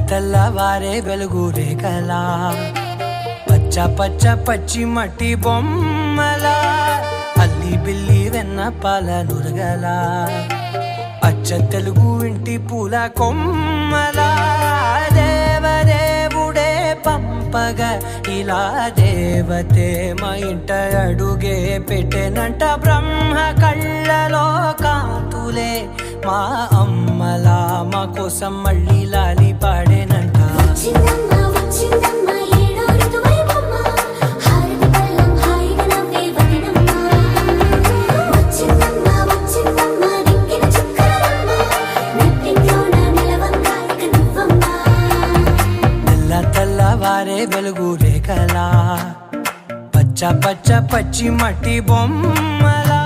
తెల్లవారే వెలుగు రేఖలా పచ్చ పచ్చ పచ్చి మట్టి బొమ్మలా అల్లి బిల్లి వెన్న పాల నురగలా అచ్చ తెలుగు ఇంటి పూల కొమ్మలా దేవదేవుడే పంపగా ఇలా దేవతే మా ఇంట అడుగే పెట్టెనంట బ్రహ్మ కళ్ళలో కాంతులే మా అమ్మలా మా కోసం మళ్ళీ లాలి పాడేనంట తెల్లవారే వెలుగు రేఖలా పచ్చ పచ్చ పచ్చి మట్టి బొమ్మలా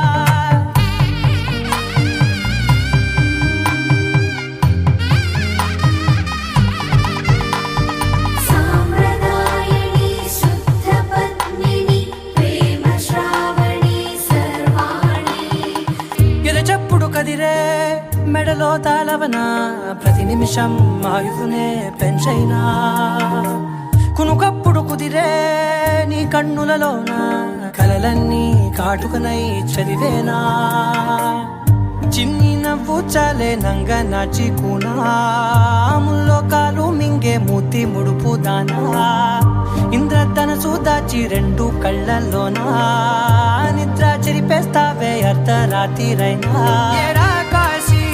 ఎరచప్పుడు కదిరే మెడలో తాళవన ప్రతి నిమిషం ఆయుధునే పెంచైనా కునుకప్పుడు కుదిరే నీ కన్నులలోన కలలన్నీ కాటుకనై చదివేనా చిన్ని నవ్వు చాలే నంగ నాచి కూనాముల్లో కాలు మింగే మూతి ముడుపు దానా ఇంద్రధనసు దాచి రెండు కళ్ళల్లోనా నిద్ర చెరిపేస్తావే అర్ధరాత్రిరైనా కాశీ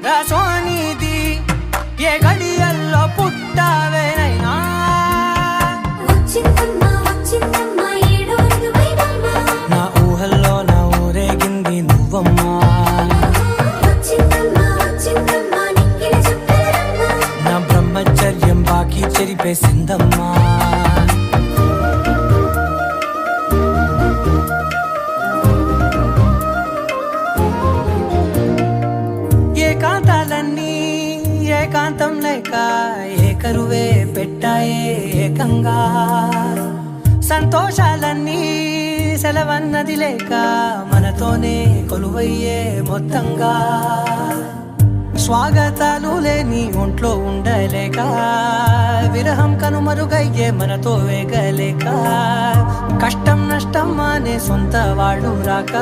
రాసోనిది ఏ గడియల్లో పుట్టావేనైనా నా ఊహల్లో నా ఊరేగింది నువ్వమ్మా నా బ్రహ్మచర్యం బాకీ చెరిపేసిందమ్మా ఏకాంతాలన్నీ ఏకాంతం లేక ఏకరువే పెట్టాయే ఏకంగా సంతోషాలన్నీ సెలవన్నది లేక మనతోనే కొలువయ్యే మొత్తంగా స్వాగతాలు లేని ఒంట్లో ఉండలేక విరహం కనుమరుగయ్యే మనతో వేగలేక కష్టం నష్టం అనే సొంత వాళ్ళు రాక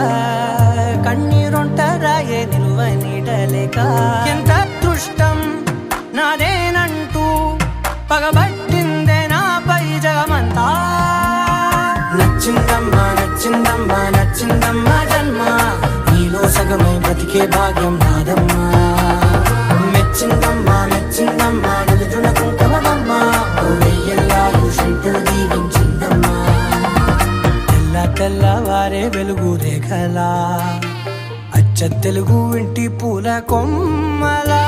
కన్నీరొంటరాయే నిలువ నీడలేక ఎంత అదృష్టం నాదేనంటూ పగబట్టిందే నాపై జగమంతా నచ్చిందమ్మా నచ్చిందమ్మా నచ్చిందమ్మా జన్మ నీలో సగమై బతికే భాగ్యం నాదమ్మా మెచ్చిందమ్మా మెచ్చిందమ్మా నిలుచున కుంకమమ్మా వెయ్యల్లాగు శంకులు దీవించిందమ్మా తెల్లవారే వెలుగు రేఖలా అచ్చ తెలుగు ఇంటి పూల కొమ్మలా